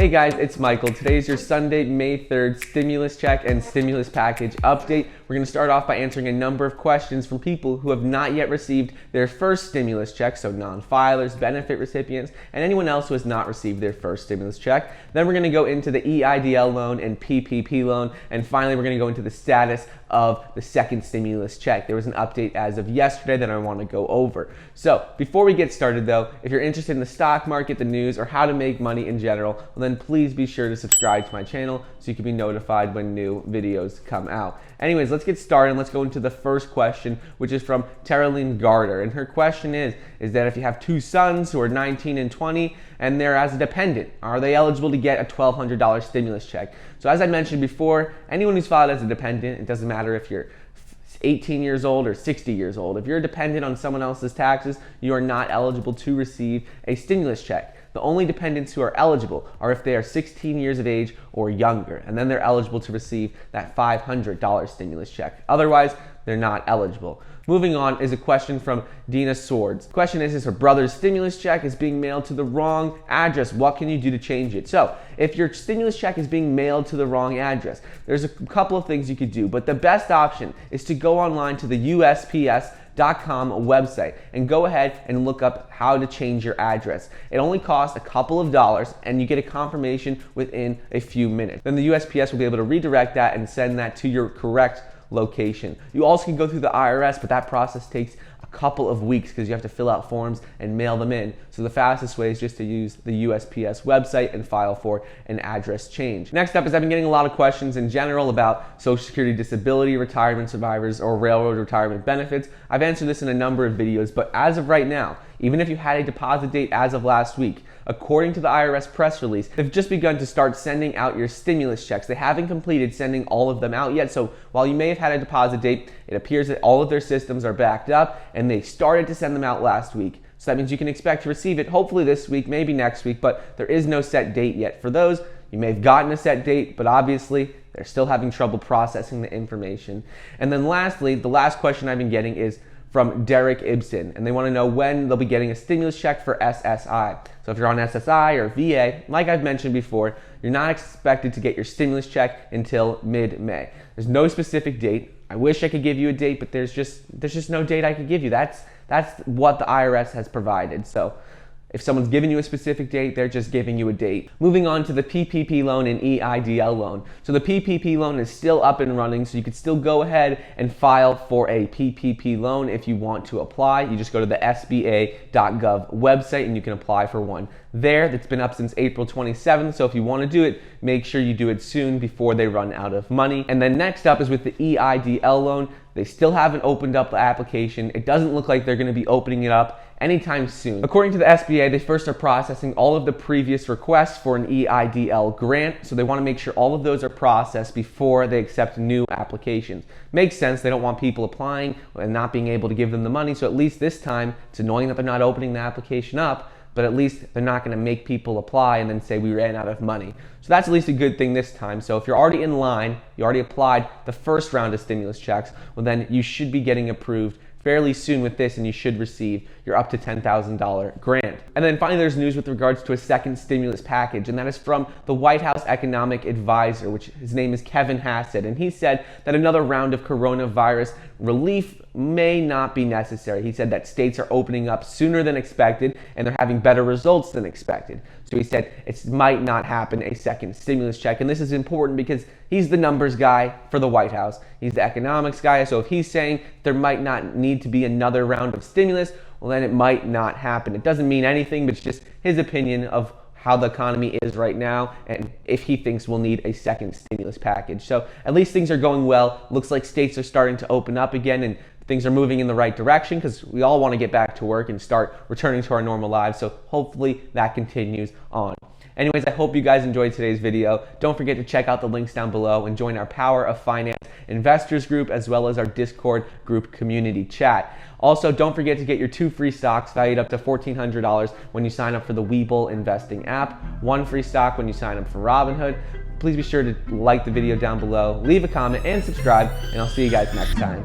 Hey guys, it's Michael. Today is your Sunday, May 3rd stimulus check and stimulus package update. We're going to start off by answering a number of questions from people who have not yet received their first stimulus check, so non-filers, benefit recipients, and anyone else who has not received their first stimulus check. Then we're going to go into the EIDL loan and PPP loan, and finally we're going to go into the status of the second stimulus check. There was an update as of yesterday that I want to go over. So before we get started though, if you're interested in the stock market, the news, or how to make money in general, well then please be sure to subscribe to my channel so you can be notified when new videos come out. Anyways, let's get started and let's go into the first question, which is from Terraline Garter. And her question is that if you have two sons who are 19 and 20 and they're as a dependent, are they eligible to get a $1,200 stimulus check? So as I mentioned before, anyone who's filed as a dependent, it doesn't matter if you're 18 years old or 60 years old. If you're dependent on someone else's taxes, you are not eligible to receive a stimulus check. The only dependents who are eligible are if they are 16 years of age or younger, and then they're eligible to receive that $500 stimulus check. Otherwise, they're not eligible. Moving on is a question from Dina Swords. The question is her brother's stimulus check is being mailed to the wrong address. What can you do to change it? So if your stimulus check is being mailed to the wrong address, there's a couple of things you could do, but the best option is to go online to the USPS.com website and go ahead and look up how to change your address. It only costs a couple of dollars and you get a confirmation within a few minutes. Then the USPS will be able to redirect that and send that to your correct location. You also can go through the IRS, but that process takes a couple of weeks because you have to fill out forms and mail them in. So the fastest way is just to use the USPS website and file for an address change. Next up is I've been getting a lot of questions in general about Social Security disability, retirement survivors, or railroad retirement benefits. I've answered this in a number of videos, but as of right now, even if you had a deposit date as of last week, according to the IRS Press Release, they've just begun to start sending out your stimulus checks. They haven't completed sending all of them out yet, so while you may have had a deposit date, it appears that all of their systems are backed up and they started to send them out last week. So that means you can expect to receive it hopefully this week, maybe next week, but there is no set date yet. For those, you may have gotten a set date, but obviously they're still having trouble processing the information. And then lastly, the last question I've been getting is from Derek Ibsen, and they want to know when they'll be getting a stimulus check for SSI. So if you're on SSI or VA, like I've mentioned before, you're not expected to get your stimulus check until mid-May. There's no specific date. I wish I could give you a date, but there's just no date I could give you. That's what the IRS has provided. So if someone's giving you a specific date, they're just giving you a date. Moving on to the PPP loan and EIDL loan. So the PPP loan is still up and running, so you could still go ahead and file for a PPP loan if you want to apply. You just go to the SBA.gov website and you can apply for one there. That's been up since April 27th, so if you want to do it, make sure you do it soon before they run out of money. And then next up is with the EIDL loan. They still haven't opened up the application. It doesn't look like they're going to be opening it up anytime soon. According to the SBA, they first are processing all of the previous requests for an EIDL grant, so they want to make sure all of those are processed before they accept new applications. Makes sense, they don't want people applying and not being able to give them the money, so at least this time, it's annoying that they're not opening the application up, but at least they're not going to make people apply and then say we ran out of money. So that's at least a good thing this time. So if you're already in line, you already applied the first round of stimulus checks, well then you should be getting approved fairly soon with this and you should receive your up to $10,000 grant. And then finally there's news with regards to a second stimulus package, and that is from the White House Economic Advisor, which his name is Kevin Hassett, and he said that another round of coronavirus relief may not be necessary. He said that states are opening up sooner than expected and they're having better results than expected. So he said it might not happen a second stimulus check, and this is important because he's the numbers guy for the White House. He's the economics guy, so if he's saying there might not need to be another round of stimulus, well then it might not happen. It doesn't mean anything, but it's just his opinion of how the economy is right now and if he thinks we'll need a second stimulus package. So at least things are going well. Looks like states are starting to open up again and things are moving in the right direction because we all want to get back to work and start returning to our normal lives. So hopefully that continues on. Anyways, I hope you guys enjoyed today's video. Don't forget to check out the links down below and join our Power of Finance investors group as well as our Discord group community chat. Also, don't forget to get your 2 free stocks valued up to $1,400 when you sign up for the Webull investing app. 1 free stock when you sign up for Robinhood. Please be sure to like the video down below, leave a comment and subscribe, and I'll see you guys next time.